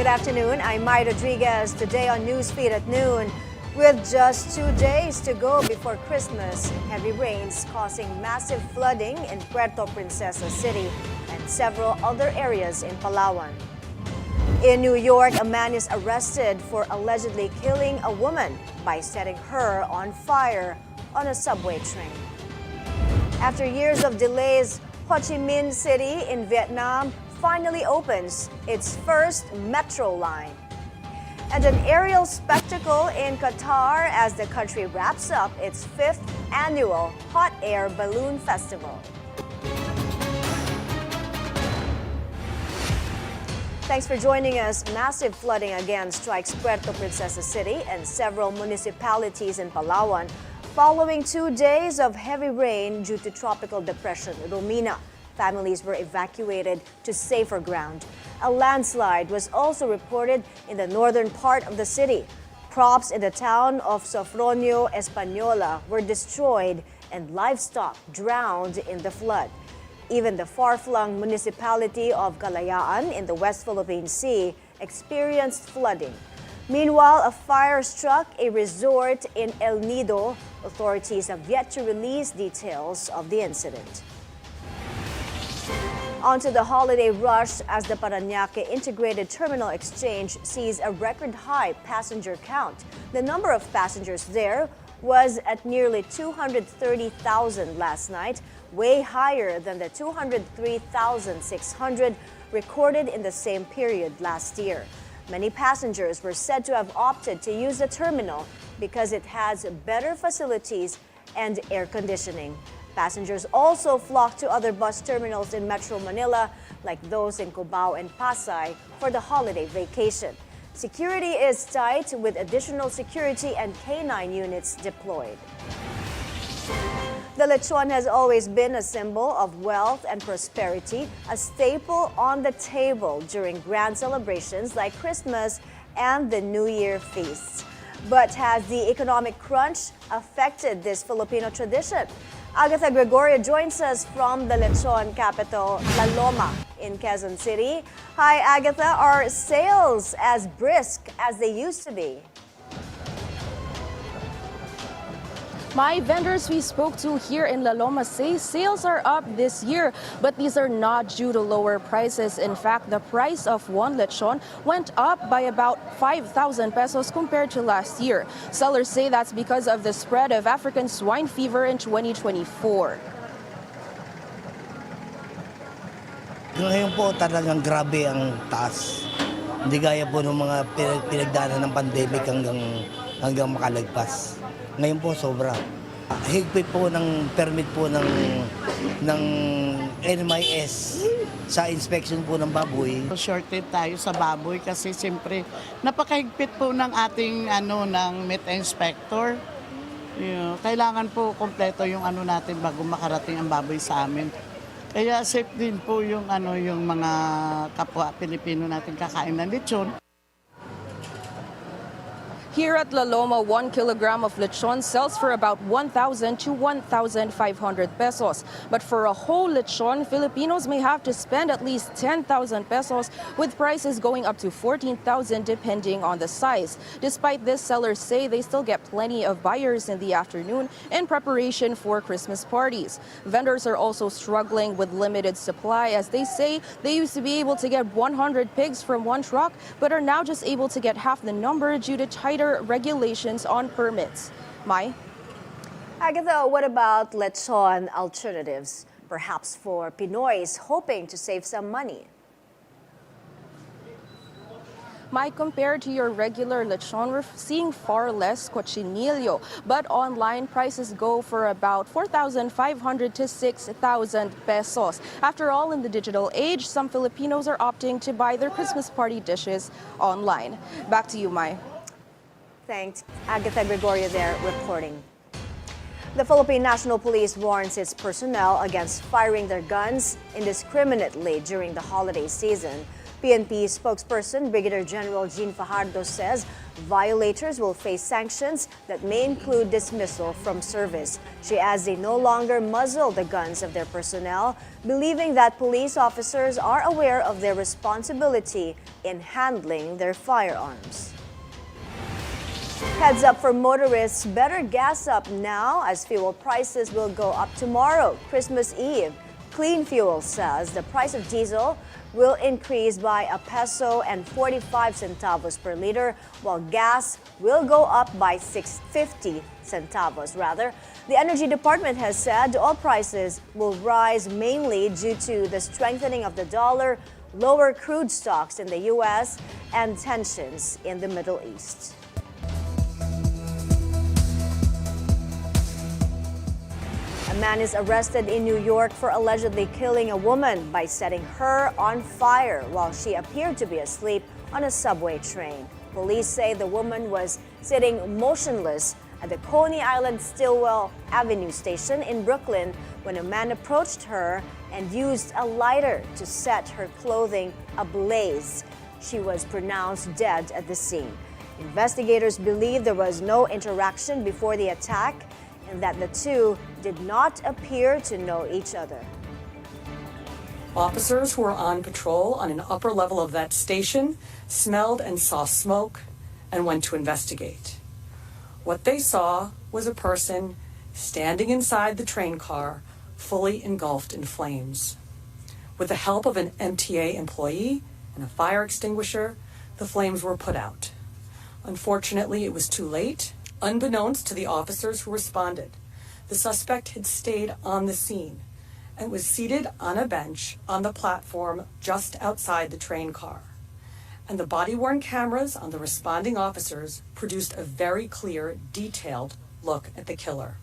afternoon. I'm Mai Rodriguez. Today on Newsfeed at noon. With just 2 days to go before Christmas, heavy rains causing massive flooding in Puerto Princesa City and several other areas in Palawan. In New York, a man is arrested for allegedly killing a woman by setting her on fire on a subway train. After years of delays, Chi Minh City in Vietnam finally opens its first metro line. And an aerial spectacle in Qatar as the country wraps up its 5th annual Hot Air Balloon Festival. Thanks for joining us. Massive flooding again strikes Puerto Princesa City and several municipalities in Palawan following 2 days of heavy rain due to Tropical Depression Romina. Families were evacuated to safer ground. A landslide was also reported in the northern part of the city. Crops in the town of Sofronio Española were destroyed and livestock drowned in the flood. Even the far-flung municipality of Kalayaan in the West Philippine Sea experienced flooding. Meanwhile, a fire struck a resort in El Nido. Authorities have yet to release details of the incident. Onto the holiday rush as the Parañaque Integrated Terminal Exchange sees a record high passenger count. The number of passengers there was at nearly 230,000 last night, way higher than the 203,600 recorded in the same period last year. Many passengers were said to have opted to use the terminal because it has better facilities and air conditioning. Passengers also flocked to other bus terminals in Metro Manila, like those in Cubao and Pasay, for the holiday vacation. Security is tight with additional security and K9 units deployed. The lechon has always been a symbol of wealth and prosperity, a staple on the table during grand celebrations like Christmas and the New Year feasts. But has the economic crunch affected this Filipino tradition? Agatha Gregorio joins us from the lechon capital, La Loma, in Quezon City. Hi, Agatha. Are sales as brisk as they used to be? My vendors we spoke to here in La Loma say sales are up this year, but these are not due to lower prices. In fact, the price of one lechon went up by about 5,000 pesos compared to last year. Sellers say that's because of the spread of African swine fever in 2024. Ngayon po talagang grabe ang taas. Hindi gaya po ng mga pinagdaanan ng pandemic hanggang makalagpas. Ngayon po sobra. Higpit po ng permit po ng NMIS sa inspection po ng baboy. Shorted tayo sa baboy kasi siyempre napakahigpit po ng ating ng meat inspector. Kailangan po kompleto yung natin bago makarating ang baboy sa amin. Kaya safe din po yung mga kapwa Pilipino natin kakain ng lechon. Here at La Loma, 1 kilogram of lechon sells for about 1,000 to 1,500 pesos. But for a whole lechon, Filipinos may have to spend at least 10,000 pesos, with prices going up to 14,000 depending on the size. Despite this, sellers say they still get plenty of buyers in the afternoon in preparation for Christmas parties. Vendors are also struggling with limited supply, as they say they used to be able to get 100 pigs from one truck, but are now just able to get half the number due to tighter regulations on permits. Mai? Agatha, what about lechon alternatives, perhaps for Pinoys hoping to save some money? Mai, compared to your regular lechon, we're seeing far less cochinillo, but online prices go for about 4,500 to 6,000 pesos. After all, in the digital age, some Filipinos are opting to buy their Christmas party dishes online. Back to you, Mai. Thanks. Agatha Gregorio there reporting. The Philippine National Police warns its personnel against firing their guns indiscriminately during the holiday season. PNP spokesperson Brigadier General Jean Fajardo says violators will face sanctions that may include dismissal from service. She adds they no longer muzzle the guns of their personnel, believing that police officers are aware of their responsibility in handling their firearms. Heads up for motorists, better gas up now as fuel prices will go up tomorrow, Christmas Eve. Clean Fuel says the price of diesel will increase by $1.45 per liter, while gas will go up by 6.50 centavos rather. The Energy Department has said oil prices will rise mainly due to the strengthening of the dollar, lower crude stocks in the U.S., and tensions in the Middle East. A man is arrested in New York for allegedly killing a woman by setting her on fire while she appeared to be asleep on a subway train. Police say the woman was sitting motionless at the Coney Island Stillwell Avenue station in Brooklyn when a man approached her and used a lighter to set her clothing ablaze. She was pronounced dead at the scene. Investigators believe there was no interaction before the attack and that the two did not appear to know each other. Officers who were on patrol on an upper level of that station smelled and saw smoke and went to investigate. What they saw was a person standing inside the train car, fully engulfed in flames. With the help of an MTA employee and a fire extinguisher, the flames were put out. Unfortunately, it was too late. Unbeknownst to the officers who responded, the suspect had stayed on the scene and was seated on a bench on the platform just outside the train car. And the body-worn cameras on the responding officers produced a very clear, detailed look at the killer.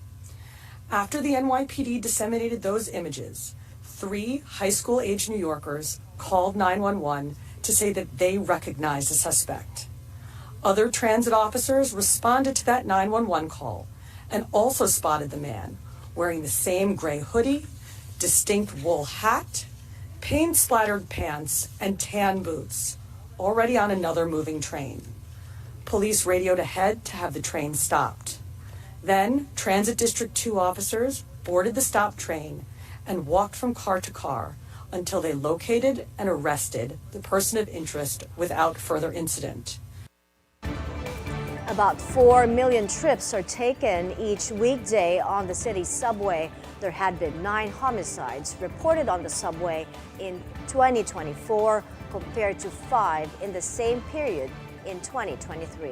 After the NYPD disseminated those images, 3 high school-age New Yorkers called 911 to say that they recognized the suspect. Other transit officers responded to that 911 call and also spotted the man wearing the same gray hoodie, distinct wool hat, paint-splattered pants, and tan boots, already on another moving train. Police radioed ahead to have the train stopped. Then, Transit District 2 officers boarded the stopped train and walked from car to car until they located and arrested the person of interest without further incident. About 4 million trips are taken each weekday on the city's subway. There had been 9 homicides reported on the subway in 2024 compared to 5 in the same period in 2023.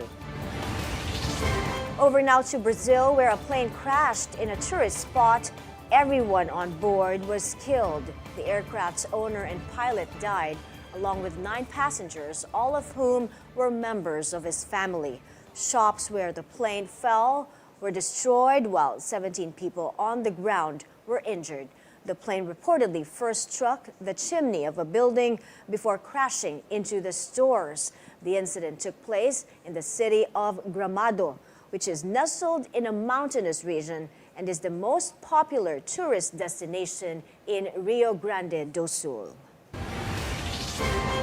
Over now to Brazil, where a plane crashed in a tourist spot. Everyone on board was killed. The aircraft's owner and pilot died, along with 9 passengers, all of whom were members of his family. Shops where the plane fell were destroyed, while 17 people on the ground were injured. The plane reportedly first struck the chimney of a building before crashing into the stores. The incident took place in the city of Gramado, which is nestled in a mountainous region and is the most popular tourist destination in Rio Grande do Sul.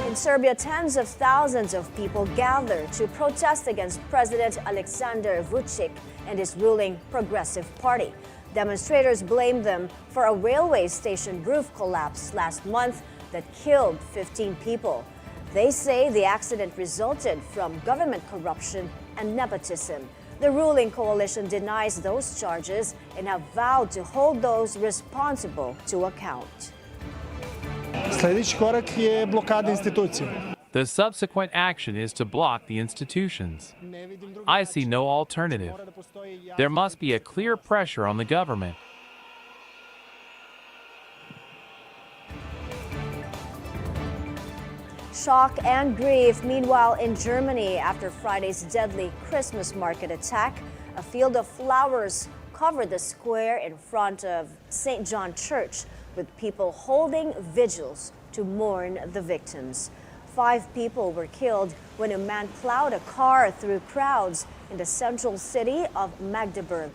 In Serbia, tens of thousands of people gathered to protest against President Aleksandar Vučić and his ruling Progressive Party. Demonstrators blamed them for a railway station roof collapse last month that killed 15 people. They say the accident resulted from government corruption and nepotism. The ruling coalition denies those charges and have vowed to hold those responsible to account. Sljedeći korak je blokada institucija. The subsequent action is to block the institutions. I see no alternative. There must be a clear pressure on the government. Shock and grief, meanwhile, in Germany after Friday's deadly Christmas market attack. A field of flowers covered the square in front of St. John Church, with people holding vigils to mourn the victims. 5 people were killed when a man plowed a car through crowds in the central city of Magdeburg.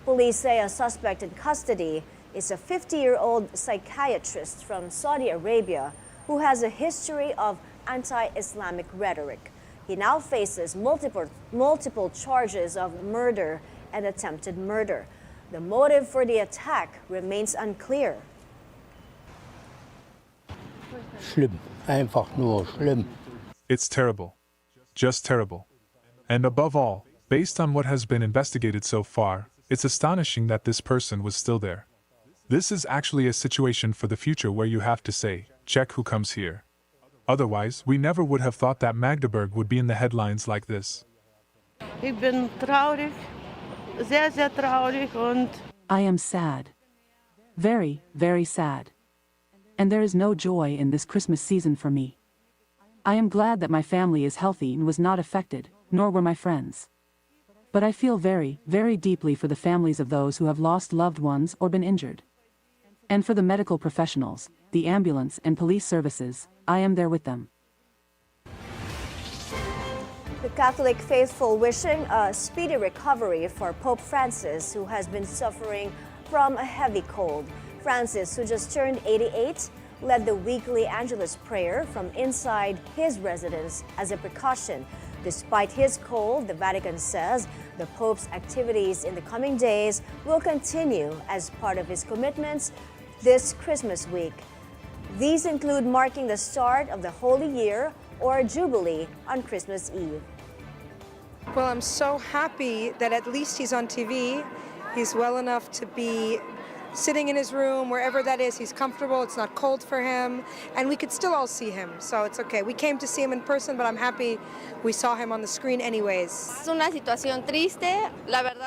Police say a suspect in custody is a 50-year-old psychiatrist from Saudi Arabia who has a history of anti-Islamic rhetoric. He now faces multiple charges of murder and attempted murder. The motive for the attack remains unclear. Schlimm, einfach nur schlimm. It's terrible. Just terrible. And above all, based on what has been investigated so far, it's astonishing that this person was still there. This is actually a situation for the future where you have to say, check who comes here. Otherwise, we never would have thought that Magdeburg would be in the headlines like this. Ich bin traurig, sehr, sehr traurig und I am sad. Very, very sad. And there is no joy in this Christmas season for me. I am glad that my family is healthy and was not affected, nor were my friends. But I feel very, very deeply for the families of those who have lost loved ones or been injured. And for the medical professionals, the ambulance and police services, I am there with them. The Catholic faithful wishing a speedy recovery for Pope Francis, who has been suffering from a heavy cold. Francis, who just turned 88, led the weekly Angelus prayer from inside his residence as a precaution. Despite his cold, the Vatican says the Pope's activities in the coming days will continue as part of his commitments this Christmas week. These include marking the start of the Holy Year or Jubilee on Christmas Eve. Well, I'm so happy that at least he's on TV. He's well enough to be sitting in his room, wherever that is. He's comfortable, it's not cold for him, and we could still all see him, so it's okay. We came to see him in person, but I'm happy we saw him on the screen anyways.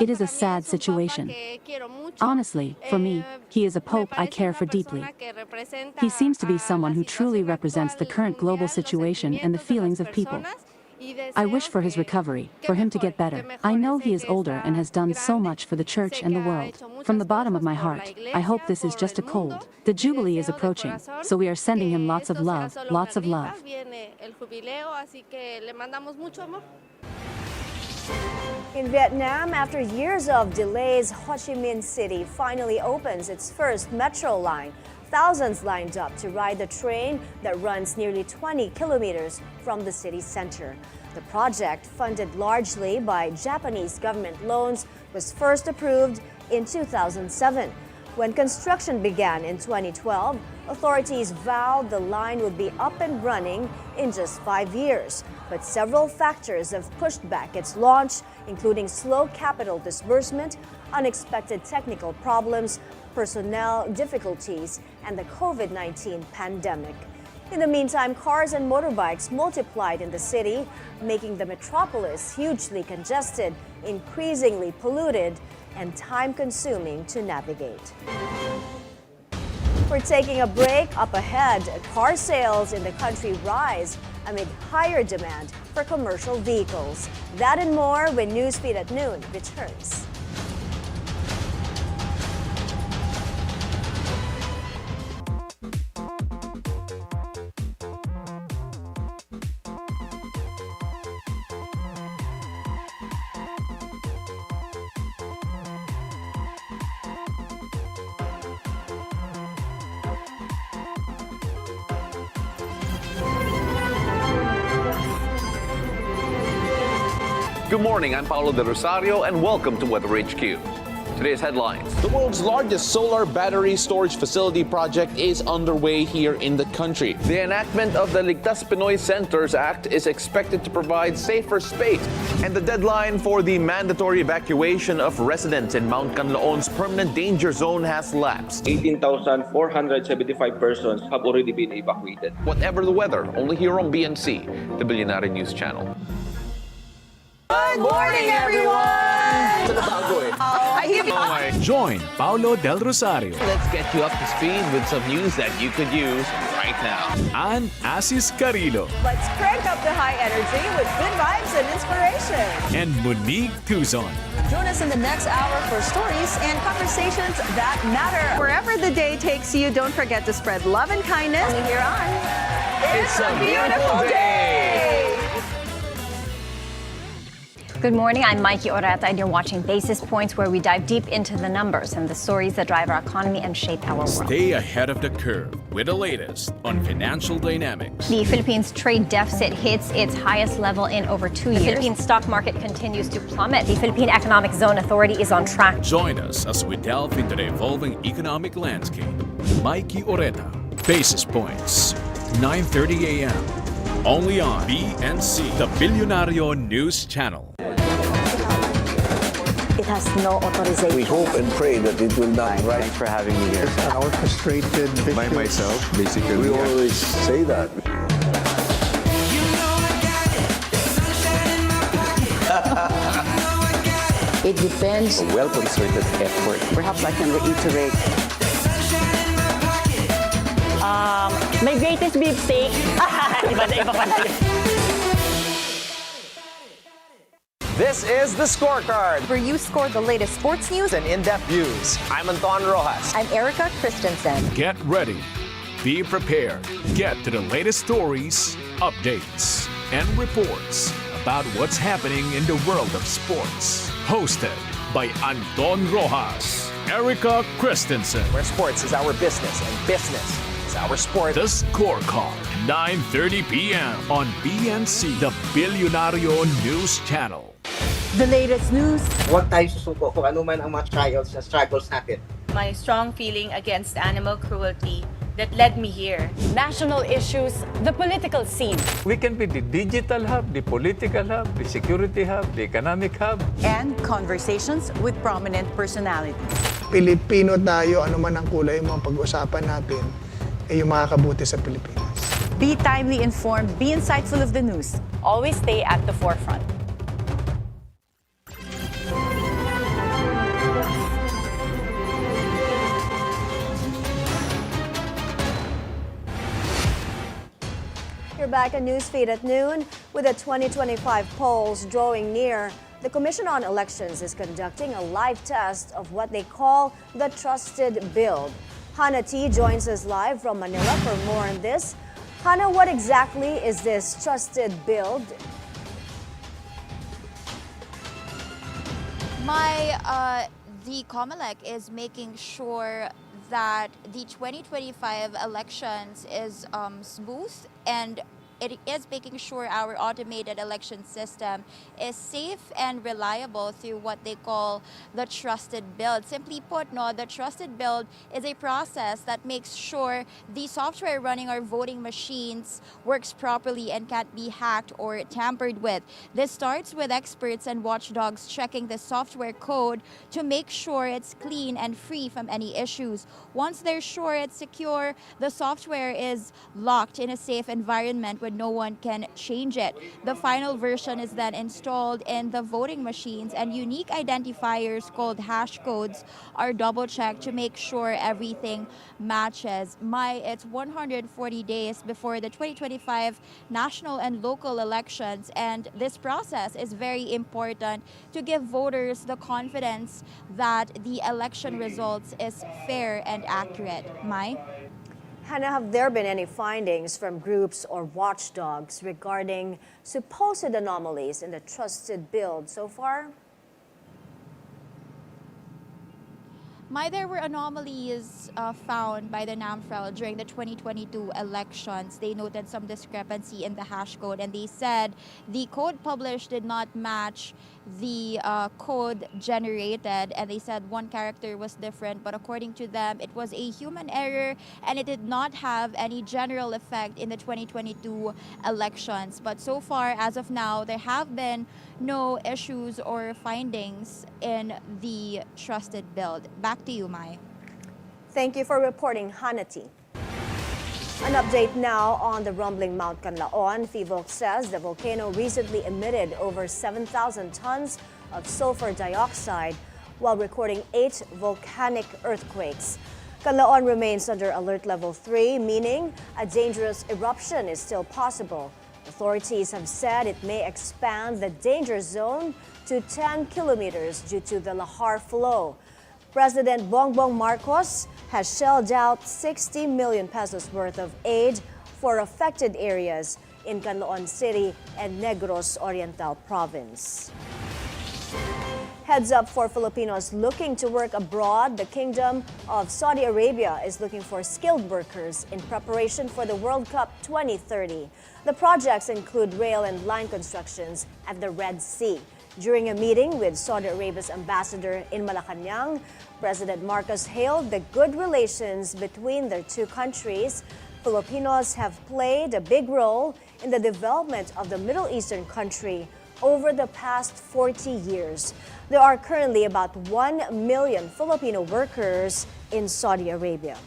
It is a sad situation. Honestly, for me, he is a pope I care for deeply. He seems to be someone who truly represents the current global situation and the feelings of people. I wish for his recovery, for him to get better. I know he is older and has done so much for the church and the world. From the bottom of my heart, I hope this is just a cold. The Jubilee is approaching, so we are sending him lots of love, lots of love. In Vietnam, after years of delays, Ho Chi Minh City finally opens its first metro line. Thousands lined up to ride the train that runs nearly 20 kilometers from the city center. The project, funded largely by Japanese government loans, was first approved in 2007. When construction began in 2012, authorities vowed the line would be up and running in just 5 years. But several factors have pushed back its launch, including slow capital disbursement, unexpected technical problems, personnel difficulties, and the COVID-19 pandemic. In the meantime, cars and motorbikes multiplied in the city, making the metropolis hugely congested, increasingly polluted, and time-consuming to navigate. We're taking a break. Up ahead, car sales in the country rise amid higher demand for commercial vehicles. That and more when Newsfeed at Noon returns. Good morning, I'm Paulo De Rosario and welcome to Weather HQ. Today's headlines. The world's largest solar battery storage facility project is underway here in the country. The enactment of the Ligtas Pinoy Centers Act is expected to provide safer space. And the deadline for the mandatory evacuation of residents in Mount Canlaon's permanent danger zone has lapsed. 18,475 persons have already been evacuated. Whatever the weather, only here on BNC, the Bilyonaryo News Channel. Good morning, everyone! Join Paulo Del Rosario. Let's get you up to speed with some news that you could use right now. And Asis Carrillo. Let's crank up the high energy with good vibes and inspiration. And Monique Tuzon. Join us in the next hour for stories and conversations that matter. Wherever the day takes you, don't forget to spread love and kindness. Only here on It's a Beautiful Day! Good morning, I'm Mikey Oreta, and you're watching Basis Points, where we dive deep into the numbers and the stories that drive our economy and shape our world. Stay ahead of the curve with the latest on financial dynamics. The Philippines' trade deficit hits its highest level in over 2 years. The Philippine stock market continues to plummet. The Philippine Economic Zone Authority is on track. Join us as we delve into the evolving economic landscape. Mikey Oreta, Basis Points, 9:30 a.m. Only on BNC, the Bilyonaryo News Channel. It has no authorization. We hope and pray that it will not. Thanks for having me here. Our frustrated By myself, basically. We always say that. It depends. A well-concerted effort. Perhaps I can reiterate. My greatest beefsteak. Iba pala yun. This is The Scorecard, Where you score the latest sports news and in-depth views. I'm Anton Rojas. I'm Erica Christensen. Get ready. Be prepared. Get to the latest stories, updates, and reports about what's happening in the world of sports. Hosted by Anton Rojas, Erica Christensen. Where sports is our business and business is our sport. The Scorecard, 9:30 p.m. on BNC, the Bilyonaryo News Channel. The latest news. Huwag tayo susuko kung ano man ang mga struggles natin. My strong feeling against animal cruelty that led me here. National issues, the political scene. We can be the digital hub, the political hub, the security hub, the economic hub. And conversations with prominent personalities. Pilipino tayo, ano man ang kulay mo, pag-usapan natin, ay yung makakabuti sa Pilipinas. Be timely informed, be insightful of the news. Always stay at the forefront. You're back on Newsfeed at noon. With the 2025 polls drawing near, the Commission on Elections is conducting a live test of what they call the Trusted Build. Hannah T joins us live from Manila for more on this. Hannah, what exactly is this Trusted Build? The COMELEC is making sure that the 2025 elections is smooth, and it is making sure our automated election system is safe and reliable through what they call the trusted build. Simply put, the trusted build is a process that makes sure the software running our voting machines works properly and can't be hacked or tampered with. This starts with experts and watchdogs checking the software code to make sure it's clean and free from any issues. Once they're sure it's secure, the software is locked in a safe environment where no one can change it. The final version is then installed in the voting machines, and unique identifiers called hash codes are double-checked to make sure everything matches. It's 140 days before the 2025 national and local elections, and this process is very important to give voters the confidence that the election results is fair and accurate. Mai? Hannah, have there been any findings from groups or watchdogs regarding supposed anomalies in the Trusted Build so far? There were anomalies found by the NAMFREL during the 2022 elections. They noted some discrepancy in the hash code, and they said the code published did not match the code generated, and they said one character was different, but according to them, it was a human error, and it did not have any general effect in the 2022 elections. But so far, as of now, there have been no issues or findings in the Trusted Build. Back to you, Mai. Thank you for reporting, Hanati. An update now on the rumbling Mount Canlaon. PHIVOLCS says the volcano recently emitted over 7,000 tons of sulfur dioxide while recording 8 volcanic earthquakes. Canlaon remains under alert level 3, meaning a dangerous eruption is still possible. Authorities have said it may expand the danger zone to 10 kilometers due to the Lahar flow. President Bongbong Marcos has shelled out 60 million pesos worth of aid for affected areas in Canlaon City and Negros Oriental Province. Heads up for Filipinos looking to work abroad. The Kingdom of Saudi Arabia is looking for skilled workers in preparation for the World Cup 2030. The projects include rail and line constructions at the Red Sea. During a meeting with Saudi Arabia's ambassador in Malacanang, President Marcos hailed the good relations between their two countries. Filipinos have played a big role in the development of the Middle Eastern country over the past 40 years. There are currently about 1 million Filipino workers in Saudi Arabia.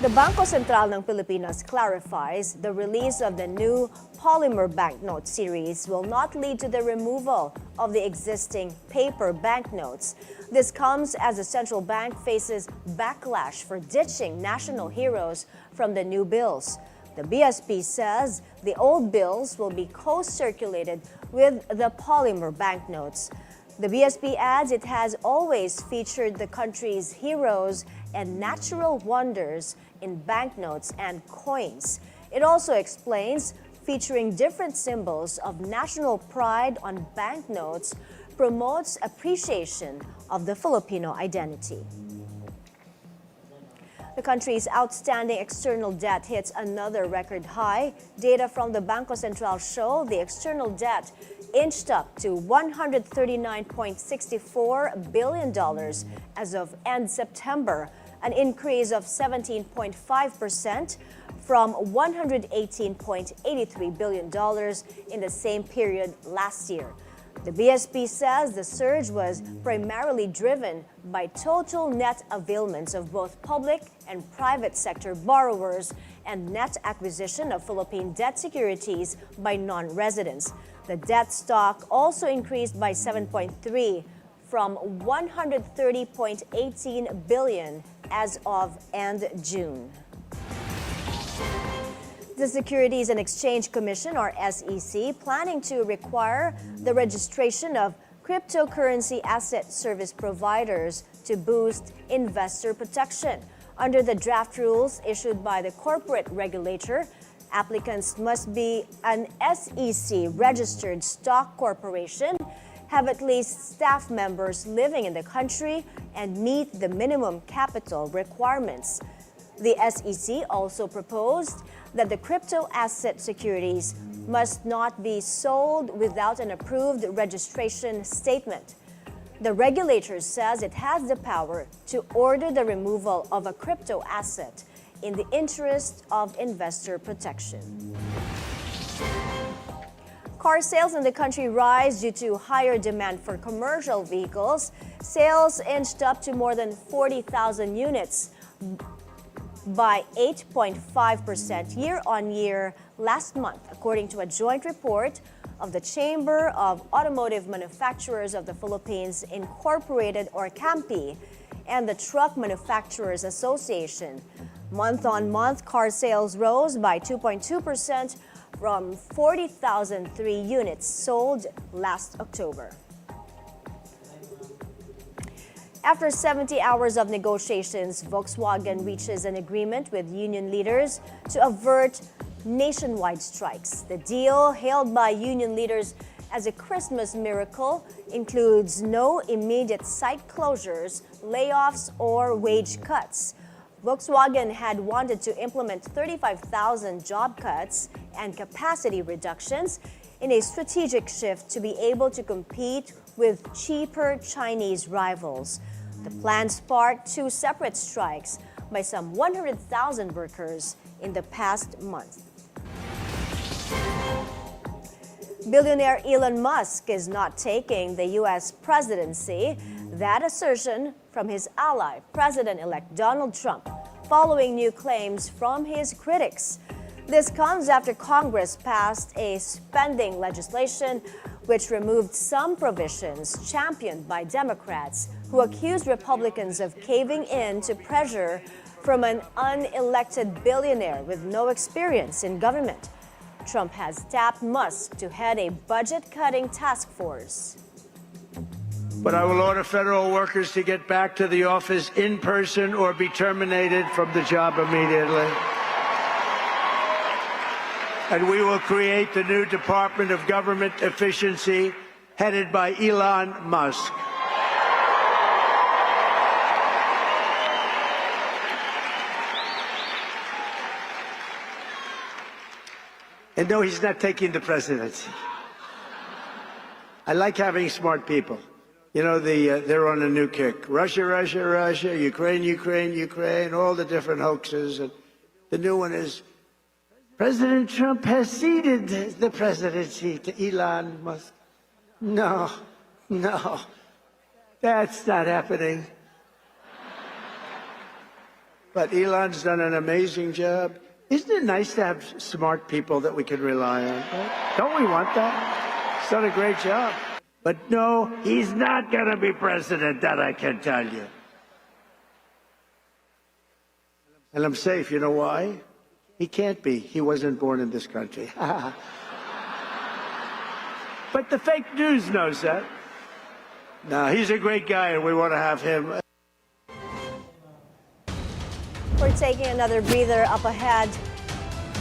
The Bangko Sentral ng Pilipinas clarifies the release of the new polymer banknote series will not lead to the removal of the existing paper banknotes. This comes as the central bank faces backlash for ditching national heroes from the new bills. The BSP says the old bills will be co-circulated with the polymer banknotes. The BSP adds it has always featured the country's heroes and natural wonders in banknotes and coins. It also explains featuring different symbols of national pride on banknotes promotes appreciation of the Filipino identity. The country's outstanding external debt hits another record high. Data from the Bangko Sentral show the external debt inched up to $139.64 billion as of end September, an increase of 17.5% from $118.83 billion in the same period last year. The BSP says the surge was primarily driven by total net availments of both public and private sector borrowers and net acquisition of Philippine debt securities by non-residents. The debt stock also increased by 7.3% from $130.18 billion as of end June. The Securities and Exchange Commission, or SEC, planning to require the registration of cryptocurrency asset service providers to boost investor protection. Under the draft rules issued by the corporate regulator, applicants must be an SEC-registered stock corporation, have at least staff members living in the country, and meet the minimum capital requirements. The SEC also proposed that the crypto asset securities must not be sold without an approved registration statement. The regulator says it has the power to order the removal of a crypto asset in the interest of investor protection. Car sales in the country rise due to higher demand for commercial vehicles. Sales inched up to more than 40,000 units by 8.5% year-on-year last month, according to a joint report of the Chamber of Automotive Manufacturers of the Philippines Incorporated, or CAMPI, and the Truck Manufacturers Association. Month-on-month, car sales rose by 2.2% from 40,003 units sold last October. After 70 hours of negotiations, Volkswagen reaches an agreement with union leaders to avert nationwide strikes. The deal, hailed by union leaders as a Christmas miracle, includes no immediate site closures, layoffs, or wage cuts. Volkswagen had wanted to implement 35,000 job cuts and capacity reductions in a strategic shift to be able to compete with cheaper Chinese rivals. The plan sparked two separate strikes by some 100,000 workers in the past month. Billionaire Elon Musk is not taking the U.S. presidency. That assertion from his ally, President-elect Donald Trump, following new claims from his critics. This comes after Congress passed a spending legislation which removed some provisions championed by Democrats who accused Republicans of caving in to pressure from an unelected billionaire with no experience in government. Trump has tapped Musk to head a budget-cutting task force. But I will order federal workers to get back to the office in person or be terminated from the job immediately. And we will create the new Department of Government Efficiency headed by Elon Musk. And no, he's not taking the presidency. I like having smart people. You know, they're on a new kick. Russia, Russia, Russia, Ukraine, Ukraine, Ukraine, all the different hoaxes. And the new one is, President Trump has ceded the presidency to Elon Musk. No, that's not happening. But Elon's done an amazing job. Isn't it nice to have smart people that we can rely on? Right? Don't we want that? He's done a great job. But no, he's not going to be president, that I can tell you. And I'm safe, you know why? He can't be. He wasn't born in this country. But the fake news knows that. No, he's a great guy, and we want to have him. We're taking another breather up ahead.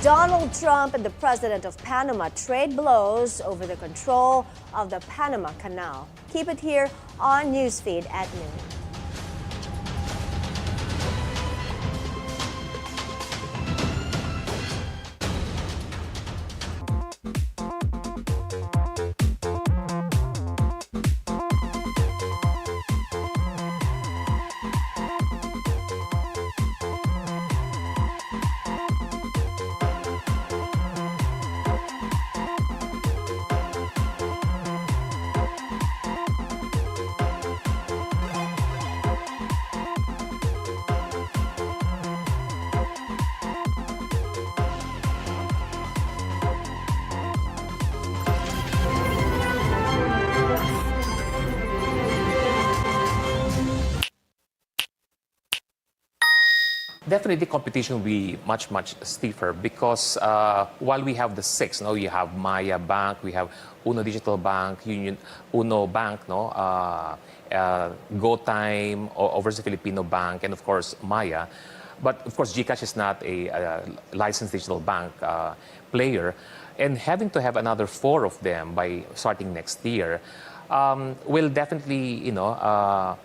Donald Trump and the president of Panama trade blows over the control of the Panama Canal. Keep it here on Newsfeed at noon. Definitely, competition will be much stiffer because while we have the six, you have Maya Bank, we have Uno Digital Bank, Uno Bank, GoTime, Overseas Filipino Bank, and of course Maya. But of course, GCash is not a licensed digital bank player, and having to have another 4 of them by starting next year will definitely,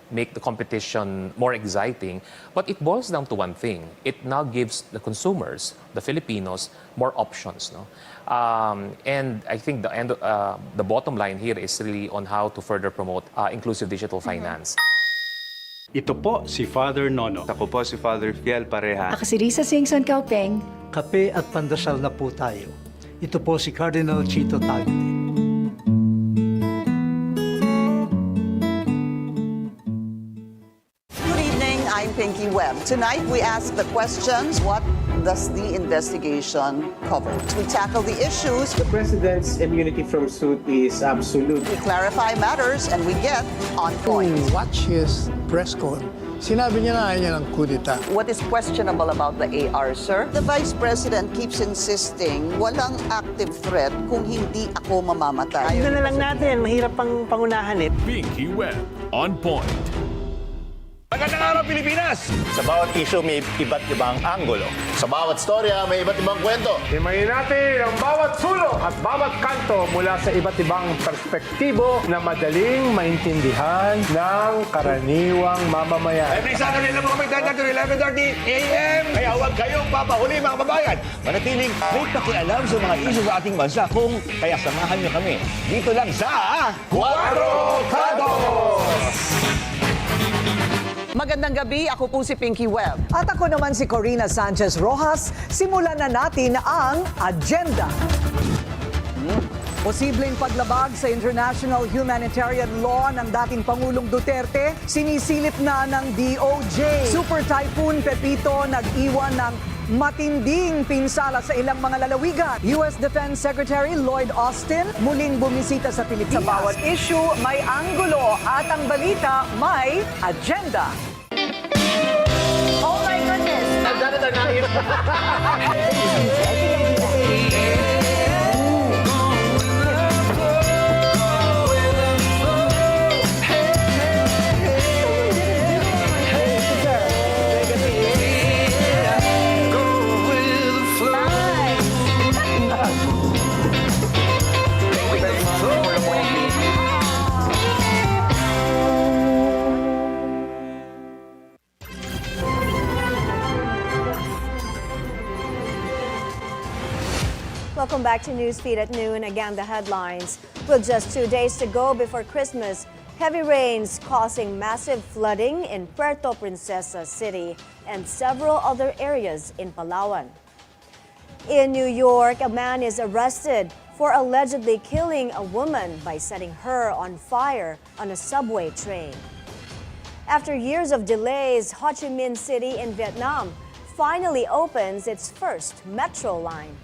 make the competition more exciting. But it boils down to one thing. It now gives the consumers, the Filipinos, more options. And I think the bottom line here is really on how to further promote inclusive digital finance. Ito po si Father Nono. Ako po si Father Fiel Pareha. Ako si Risa Singson Kaupeng. Kape at pandasal na po tayo. Ito po si Cardinal Chito Tagli. I'm Pinky Webb. Tonight, we ask the questions, what does the investigation cover? We tackle the issues. The president's immunity from suit is absolute. We clarify matters and we get on point. Watch his press con. Sinabi niya na ayaw niya ng kudita. What is questionable about the AR, sir? The Vice President keeps insisting walang active threat kung hindi ako mamamatay. Ito na lang natin, mahirap pang pangunahan eh. Pinky Webb, on point. Magandang araw, Pilipinas! Sa bawat issue may iba't ibang anggulo. Sa bawat storya may iba't ibang kwento. Himayin natin ang bawat sulok at bawat kanto mula sa iba't ibang perspektibo na madaling maintindihan ng karaniwang mamamayan. Every Saturday na po kami to 11:30 a.m. Kaya huwag kayong papahuli, mga kababayan. Manatiling may pakialam sa mga issue sa ating bansa kung kaya samahan niyo kami. Dito lang sa Cuatro Cantos! Magandang gabi, ako po si Pinky Webb. At ako naman si Corina Sanchez Rojas. Simulan na natin ang agenda. Posibleng paglabag sa international humanitarian law ng dating Pangulong Duterte, sinisilip na ng DOJ. Super Typhoon Pepito nag-iwan ng matinding pinsala sa ilang mga lalawigan. U.S. Defense Secretary Lloyd Austin muling bumisita sa Pilipinas. Sa bawat issue, may anggulo at ang balita may agenda. Oh my goodness! Welcome back to Newsfeed at noon. Again, the headlines. With just 2 days to go before Christmas, heavy rains causing massive flooding in Puerto Princesa City and several other areas in Palawan. In New York, a man is arrested for allegedly killing a woman by setting her on fire on a subway train. After years of delays, Ho Chi Minh City in Vietnam finally opens its first metro line.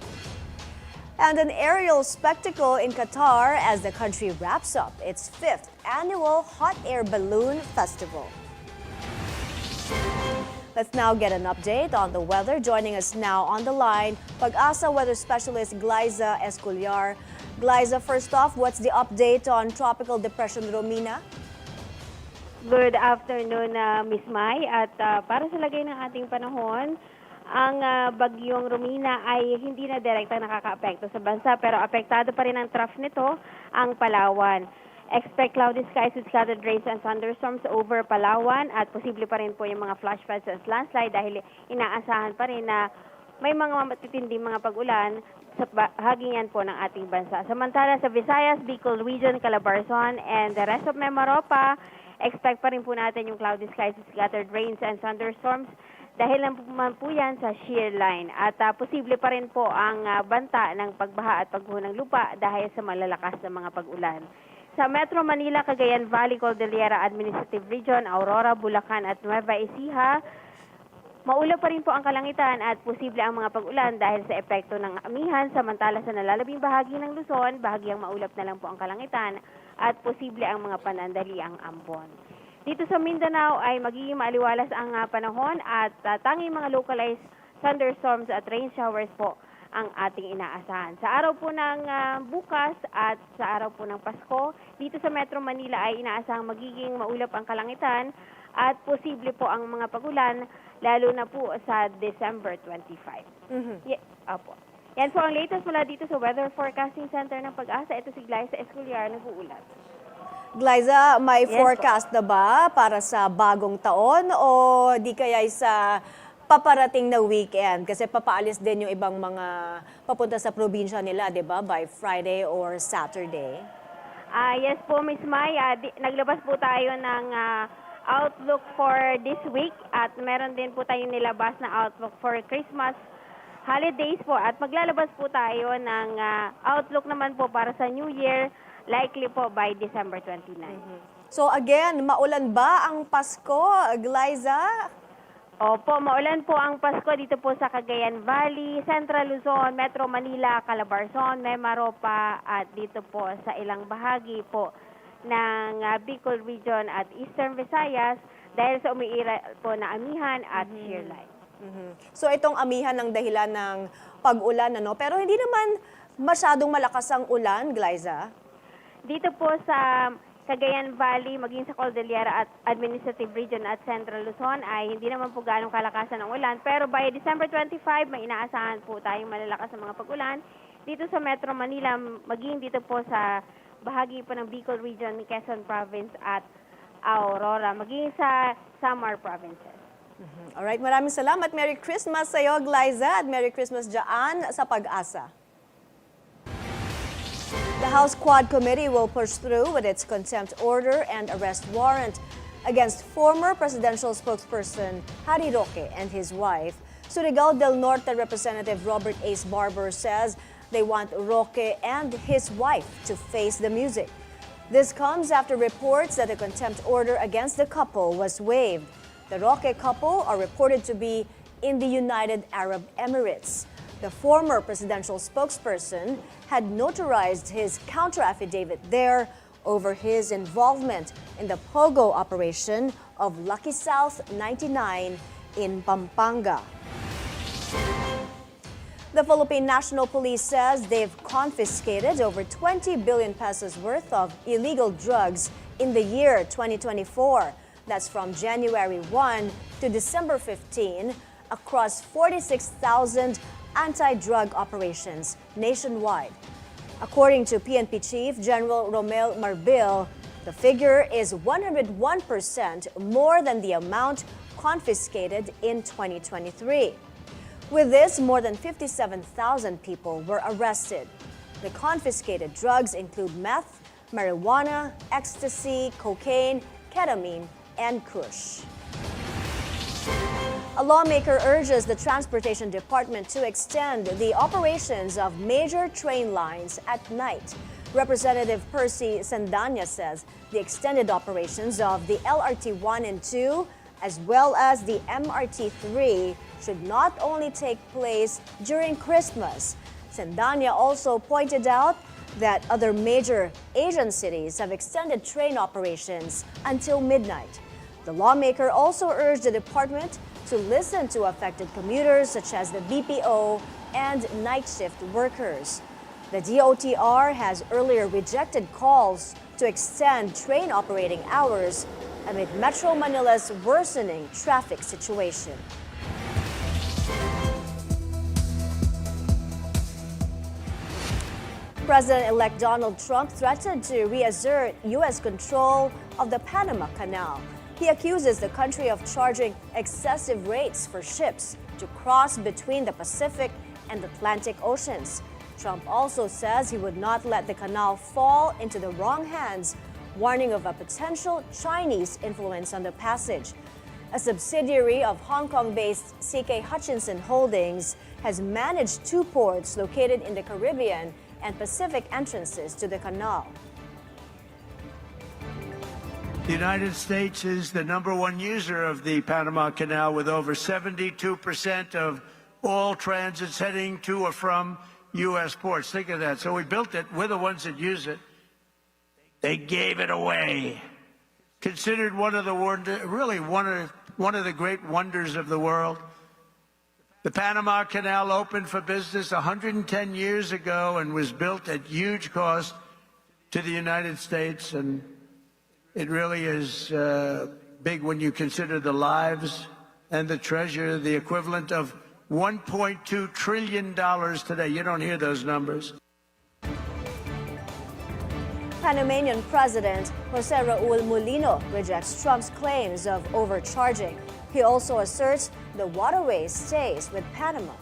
And an aerial spectacle in Qatar as the country wraps up its 5th annual Hot Air Balloon Festival. Let's now get an update on the weather. Joining us now on the line, Pag-asa weather specialist Glyza Escolar. Glyza, first off, what's the update on Tropical Depression Romina? Good afternoon, Miss Mai. At para sa lagay ng ating panahon, ang bagyong Romina ay hindi na direkta nakaka-apekto sa bansa pero apektado pa rin ang trough nito, ang Palawan. Expect cloudy skies with scattered rains and thunderstorms over Palawan at posible pa rin po yung mga flash floods at landslide dahil inaasahan pa rin na may mga matitinding mga pag-ulan sa bahaging yan po ng ating bansa. Samantala sa Visayas, Bicol Region, Calabarzon and the rest of Mimaropa, expect pa rin po natin yung cloudy skies with scattered rains and thunderstorms dahil naman po yan sa shear line. At posible pa rin po ang banta ng pagbaha at pagguho ng lupa dahil sa malalakas na mga pag-ulan. Sa Metro Manila, Cagayan Valley, Cordillera Administrative Region, Aurora, Bulacan at Nueva Ecija, maulap pa rin po ang kalangitan at posible ang mga pag-ulan dahil sa epekto ng amihan. Samantala sa nalalabing bahagi ng Luzon, bahagyang maulap na lang po ang kalangitan at posible ang mga panandaliang ambon. Dito sa Mindanao ay magiging maaliwalas ang panahon at tanging mga localized thunderstorms at rain showers po ang ating inaasahan. Sa araw po ng bukas at sa araw po ng Pasko, dito sa Metro Manila ay inaasahang magiging maulap ang kalangitan at posible po ang mga pagulan lalo na po sa December 25. Opo. Yan po ang latest mula dito sa Weather Forecasting Center ng Pag-asa. Ito si Glyza Escolar, nag-uulat. Glyza, may forecast na ba para sa bagong taon o di kaya sa paparating na weekend? Kasi papaalis din yung ibang mga papunta sa probinsya nila, di ba? By Friday or Saturday. Yes po, Miss Mai. Naglabas po tayo ng outlook for this week at meron din po tayong nilabas na outlook for Christmas holidays po. At maglalabas po tayo ng outlook naman po para sa New Year, likely po by December 29. So again, maulan ba ang Pasko, Glyza? Opo, maulan po ang Pasko dito po sa Cagayan Valley, Central Luzon, Metro Manila, Calabarzon, Mimaropa at dito po sa ilang bahagi po ng Bicol Region at Eastern Visayas dahil sa umiira po na amihan at shear line. So itong amihan ng dahilan ng pag-ulan, ano? Pero hindi naman masyadong malakas ang ulan, Glyza? Dito po sa Cagayan Valley, maging sa Cordillera at Administrative Region at Central Luzon ay hindi naman po ganong kalakasan ng ulan. Pero by December 25, may inaasahan po tayong malalakas na mga pag-ulan. Dito sa Metro Manila, maging dito po sa bahagi po ng Bicol Region, Quezon Province at Aurora, maging sa Samar Provinces. Alright, maraming salamat. Merry Christmas sa iyo, Glyza, at Merry Christmas dyan sa Pag-asa. The House Quad Committee will push through with its contempt order and arrest warrant against former presidential spokesperson Harry Roque and his wife. Surigao del Norte Representative Robert Ace Barber says they want Roque and his wife to face the music. This comes after reports that a contempt order against the couple was waived. The Roque couple are reported to be in the United Arab Emirates. The former presidential spokesperson had notarized his counter-affidavit there over his involvement in the Pogo operation of Lucky South 99 in Pampanga. The Philippine National Police says they've confiscated over 20 billion pesos worth of illegal drugs in the year 2024. That's from January 1 to December 15 across 46,000 anti-drug operations nationwide. According to PNP Chief General Romel Marbil, the figure is 101% more than the amount confiscated in 2023. With this, more than 57,000 people were arrested. The confiscated drugs include meth, marijuana, ecstasy, cocaine, ketamine, and kush. A lawmaker urges the Transportation Department to extend the operations of major train lines at night. Representative Percy Sandanya says the extended operations of the LRT 1 and 2 as well as the MRT 3 should not only take place during Christmas. Sandanya also pointed out that other major Asian cities have extended train operations until midnight. The lawmaker also urged the department to listen to affected commuters such as the BPO and night shift workers. The DOTR has earlier rejected calls to extend train operating hours amid Metro Manila's worsening traffic situation. President-elect Donald Trump threatened to reassert U.S. control of the Panama Canal. He accuses the country of charging excessive rates for ships to cross between the Pacific and Atlantic Oceans. Trump also says he would not let the canal fall into the wrong hands, warning of a potential Chinese influence on the passage. A subsidiary of Hong Kong-based CK Hutchinson Holdings has managed two ports located in the Caribbean and Pacific entrances to the canal. The United States is the #1 user of the Panama Canal, with over 72% of all transits heading to or from U.S. ports. Think of that. So we built it. We're the ones that use it. They gave it away. Considered one of the one of the great wonders of the world. The Panama Canal opened for business 110 years ago and was built at huge cost to the United States, and it really is big when you consider the lives and the treasure, the equivalent of $1.2 trillion today. You don't hear those numbers. Panamanian President Jose Raul Mulino rejects Trump's claims of overcharging. He also asserts the waterway stays with Panama.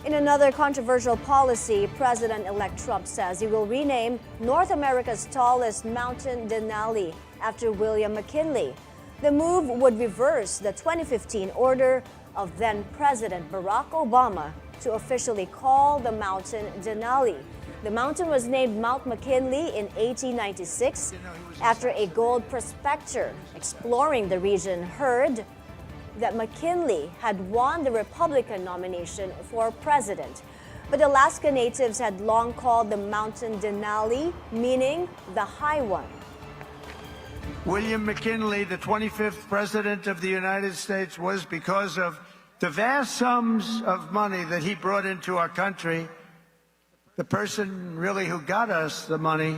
In another controversial policy, President-elect Trump says he will rename North America's tallest mountain Denali after William McKinley. The move would reverse the 2015 order of then-President Barack Obama to officially call the mountain Denali. The mountain was named Mount McKinley in 1896 after a gold prospector exploring the region heard that McKinley had won the Republican nomination for president. But Alaska natives had long called the mountain Denali, meaning the high one. William McKinley, the 25th President of the United States, was because of the vast sums of money that he brought into our country, the person really who got us the money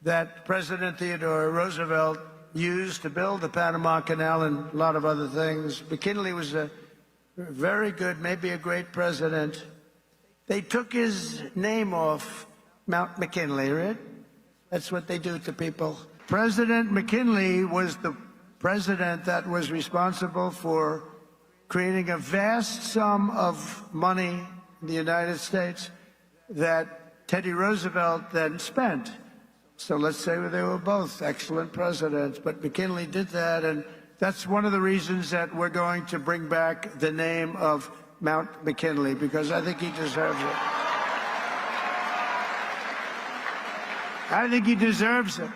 that President Theodore Roosevelt used to build the Panama Canal and a lot of other things. McKinley was a very good, maybe a great president. They took his name off Mount McKinley, right? That's what they do to people. President McKinley was the president that was responsible for creating a vast sum of money in the United States that Teddy Roosevelt then spent. So let's say they were both excellent presidents, but McKinley did that, and that's one of the reasons that we're going to bring back the name of Mount McKinley, because I think he deserves it. I think he deserves it.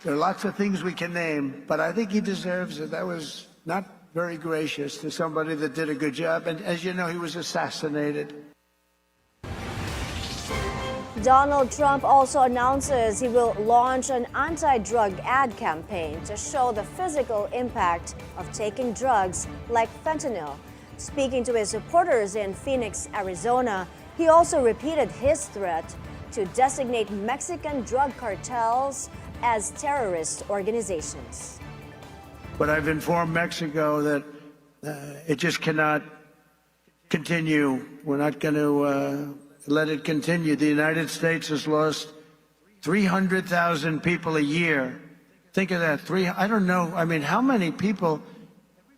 There are lots of things we can name, but I think he deserves it. That was not very gracious to somebody that did a good job, and as you know, he was assassinated. Donald Trump also announces he will launch an anti-drug ad campaign to show the physical impact of taking drugs like fentanyl. Speaking to his supporters in Phoenix, Arizona, he also repeated his threat to designate Mexican drug cartels as terrorist organizations. But I've informed Mexico that it just cannot continue. We're not going to let it continue. The United States has lost 300,000 people a year Think of that. I don't know. I mean, how many people,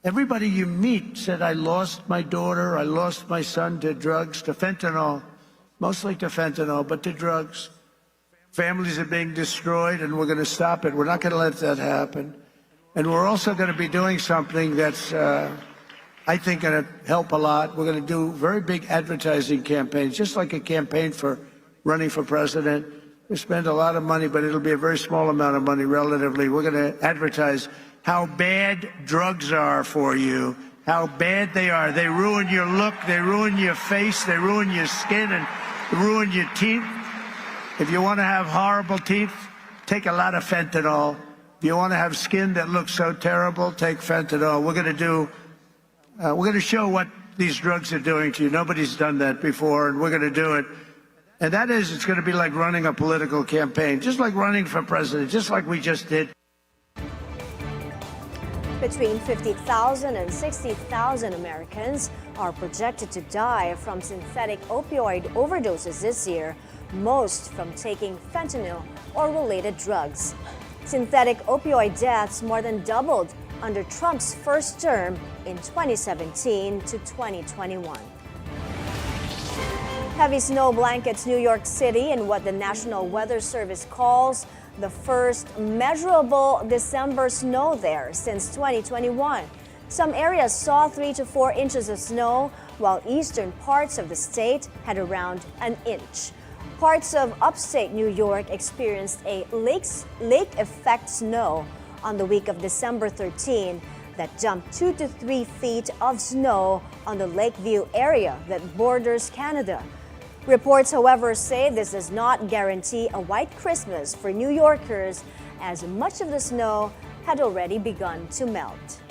everybody you meet said, I lost my daughter, I lost my son to drugs, to fentanyl, mostly to fentanyl, but to drugs. Families are being destroyed, and we're going to stop it. We're not going to let that happen. And we're also going to be doing something that's, I think, going to help a lot. We're going to do very big advertising campaigns, just like a campaign for running for president. We spend a lot of money, but it'll be a very small amount of money relatively. We're going to advertise how bad drugs are for you, how bad they are. They ruin your look, they ruin your face, they ruin your skin, and ruin your teeth. If you want to have horrible teeth, take a lot of fentanyl. If you want to have skin that looks so terrible, take fentanyl. We're going to show what these drugs are doing to you. Nobody's done that before, and we're going to do it. And that is, it's going to be like running a political campaign, just like running for president, just like we just did. Between 50,000 and 60,000 Americans are projected to die from synthetic opioid overdoses this year, most from taking fentanyl or related drugs. Synthetic opioid deaths more than doubled under Trump's first term in 2017 to 2021. Heavy snow blankets New York City in what the National Weather Service calls the first measurable December snow there since 2021. Some areas saw 3 to 4 inches of snow, while eastern parts of the state had around an inch. Parts of upstate New York experienced a lake effect snow on the week of December 13 that dumped 2 to 3 feet of snow on the Lakeview area that borders Canada. Reports, however, say this does not guarantee a white Christmas for New Yorkers, as much of the snow had already begun to melt.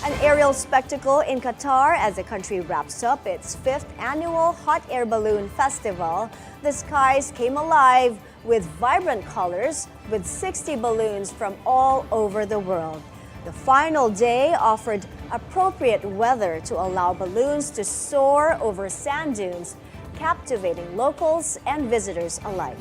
An aerial spectacle in Qatar as the country wraps up its 5th annual Hot Air Balloon Festival. The skies came alive with vibrant colors, with 60 balloons from all over the world. The final day offered appropriate weather to allow balloons to soar over sand dunes, captivating locals and visitors alike.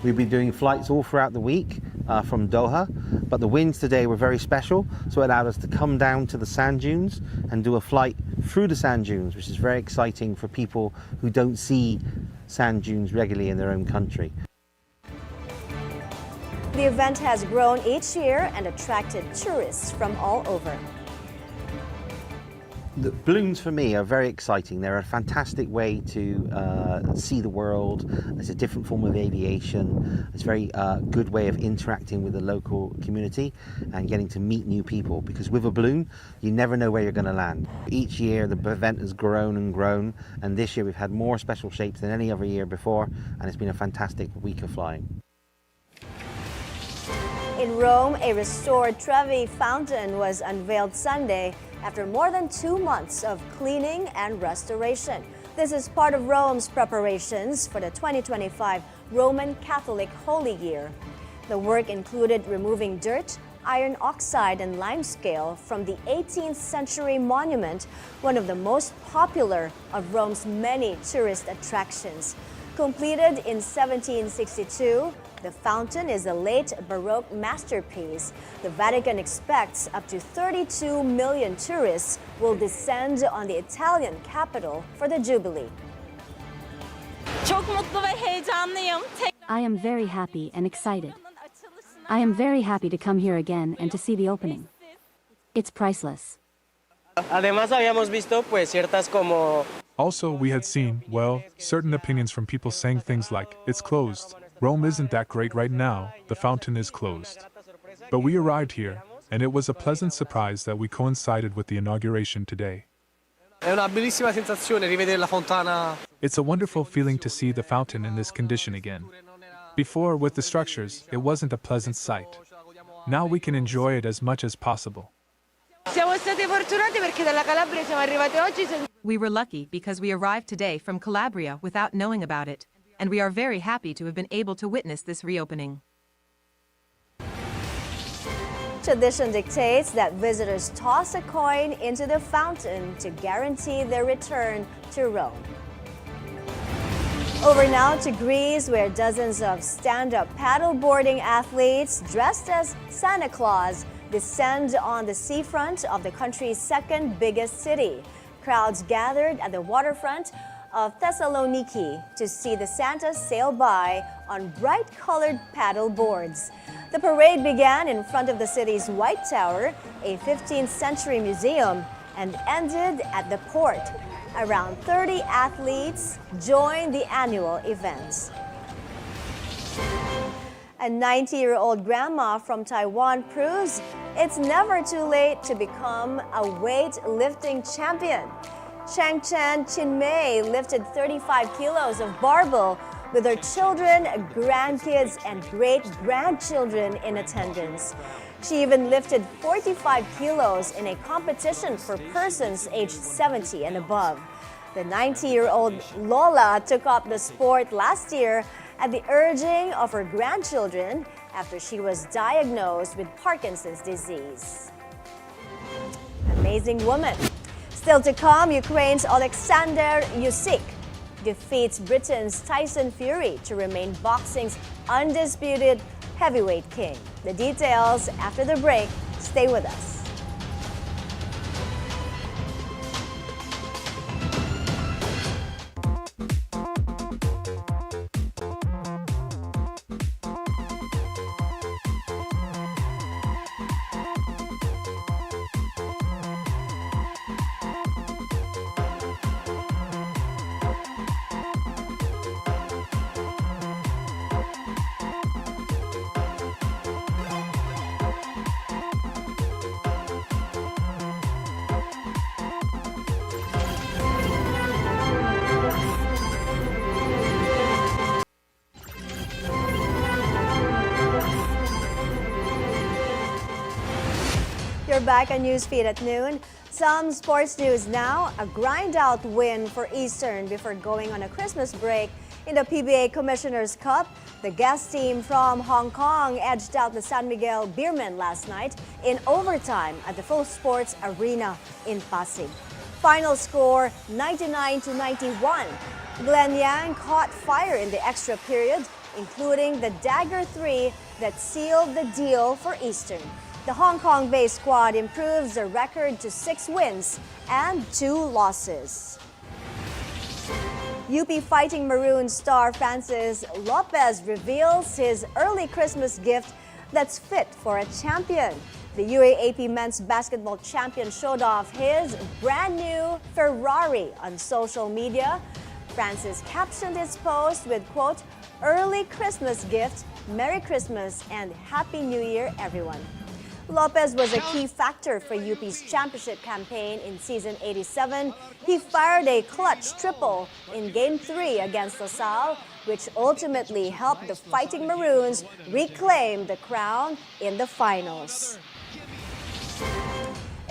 We'll be doing flights all throughout the week from Doha, but the winds today were very special, so it allowed us to come down to the sand dunes and do a flight through the sand dunes, which is very exciting for people who don't see sand dunes regularly in their own country. The event has grown each year and attracted tourists from all over. The balloons for me are very exciting. They're a fantastic way to see the world. It's a different form of aviation. It's a very good way of interacting with the local community and getting to meet new people, because with a balloon, you never know where you're going to land. Each year the event has grown and grown, and this year we've had more special shapes than any other year before, and it's been a fantastic week of flying. In Rome, a restored Trevi fountain was unveiled Sunday after more than 2 months of cleaning and restoration. This is part of Rome's preparations for the 2025 Roman Catholic Holy Year. The work included removing dirt, iron oxide, and limescale from the 18th century monument, one of the most popular of Rome's many tourist attractions. Completed in 1762, the fountain is a late Baroque masterpiece. The Vatican expects up to 32 million tourists will descend on the Italian capital for the Jubilee. I am very happy and excited. I am very happy to come here again and to see the opening. It's priceless. Also, we had seen, well, certain opinions from people saying things like, it's closed. Rome isn't that great right now, the fountain is closed. But we arrived here, and it was a pleasant surprise that we coincided with the inauguration today. It's a wonderful feeling to see the fountain in this condition again. Before, with the structures, it wasn't a pleasant sight. Now we can enjoy it as much as possible. We were lucky because we arrived today from Calabria without knowing about it, and we are very happy to have been able to witness this reopening. Tradition dictates that visitors toss a coin into the fountain to guarantee their return to Rome. Over now to Greece, where dozens of stand-up paddleboarding athletes dressed as Santa Claus descend on the seafront of the country's second biggest city. Crowds gathered at the waterfront of Thessaloniki to see the Santas sail by on bright-colored paddle boards. The parade began in front of the city's White Tower, a 15th century museum, and ended at the port. Around 30 athletes joined the annual event. A 90-year-old grandma from Taiwan proves it's never too late to become a weightlifting champion. Changchen Chinmei lifted 35 kilos of barbell with her children, grandkids, and great-grandchildren in attendance. She even lifted 45 kilos in a competition for persons aged 70 and above. The 90-year-old Lola took up the sport last year at the urging of her grandchildren after she was diagnosed with Parkinson's disease. Amazing woman. Still to come, Ukraine's Alexander Usyk defeats Britain's Tyson Fury to remain boxing's undisputed heavyweight king. The details after the break. Stay with us. You're back on Newsfeed at noon. Some sports news now. A grind-out win for Eastern before going on a Christmas break in the PBA Commissioner's Cup. The guest team from Hong Kong edged out the San Miguel Beermen last night in overtime at the Full Sports Arena in Pasig. Final score 99-91. Glenn Yang caught fire in the extra period, including the dagger 3 that sealed the deal for Eastern. The Hong Kong-based squad improves their record to 6 wins and 2 losses. UP Fighting Maroons star Francis Lopez reveals his early Christmas gift that's fit for a champion. The UAAP men's basketball champion showed off his brand new Ferrari on social media. Francis captioned his post with, quote, "Early Christmas gift, Merry Christmas and Happy New Year, everyone." Lopez was a key factor for UP's championship campaign in season 87. He fired a clutch triple in Game 3 against LaSalle, which ultimately helped the Fighting Maroons reclaim the crown in the finals.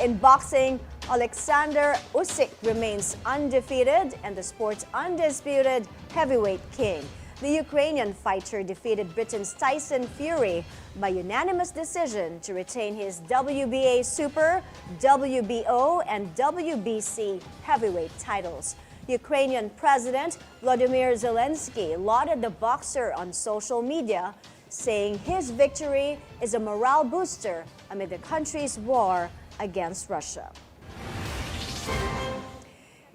In boxing, Alexander Usyk remains undefeated and the sport's undisputed heavyweight king. The Ukrainian fighter defeated Britain's Tyson Fury by unanimous decision to retain his WBA Super, WBO, and WBC heavyweight titles. Ukrainian President Volodymyr Zelensky lauded the boxer on social media, saying his victory is a morale booster amid the country's war against Russia.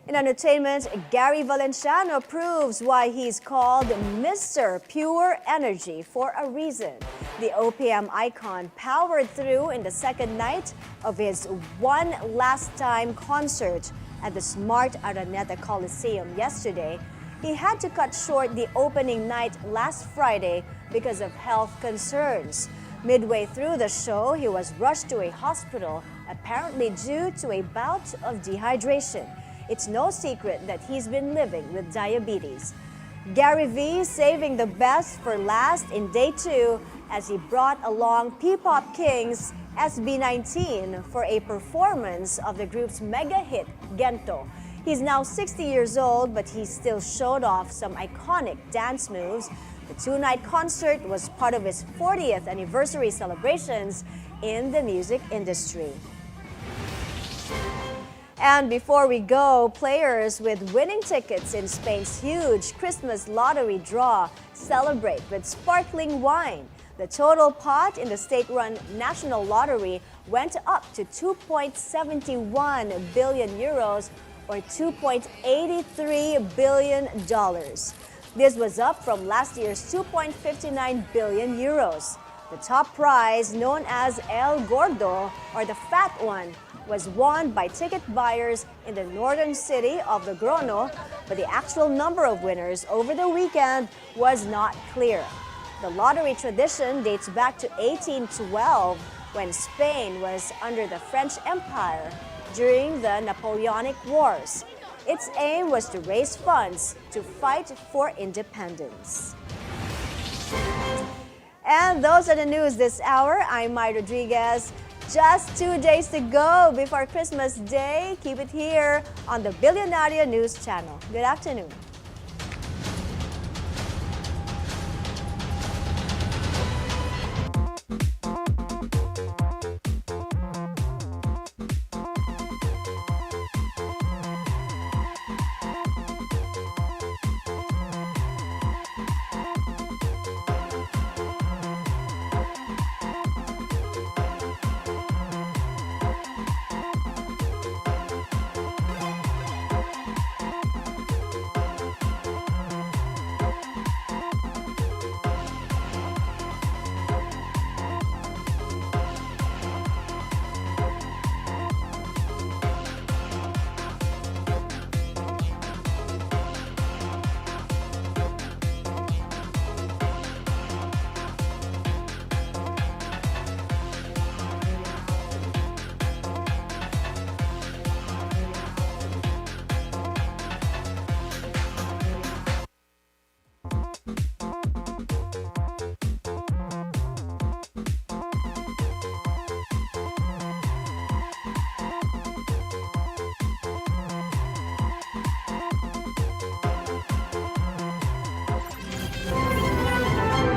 In entertainment, Gary Valenciano proves why he's called Mr. Pure Energy for a reason. The OPM icon powered through in the second night of his One Last Time concert at the Smart Araneta Coliseum yesterday. He had to cut short the opening night last Friday because of health concerns. Midway through the show, he was rushed to a hospital, apparently due to a bout of dehydration. It's no secret that he's been living with diabetes. Gary V saving the best for last in day 2 as he brought along P-Pop Kings SB19 for a performance of the group's mega hit, Gento. He's now 60 years old, but he still showed off some iconic dance moves. The 2-night concert was part of his 40th anniversary celebrations in the music industry. And before we go, players with winning tickets in Spain's huge Christmas lottery draw celebrate with sparkling wine. The total pot in the state-run national lottery went up to 2.71 billion euros or $2.83 billion. This was up from last year's 2.59 billion euros. The top prize, known as El Gordo, or the Fat One, was won by ticket buyers in the northern city of Logroño, but the actual number of winners over the weekend was not clear. The lottery tradition dates back to 1812, when Spain was under the French Empire during the Napoleonic Wars. Its aim was to raise funds to fight for independence. And those are the news this hour. I'm Mai Rodriguez. Just 2 days to go before Christmas Day. Keep it here on the Bilyonaryo News Channel. Good afternoon.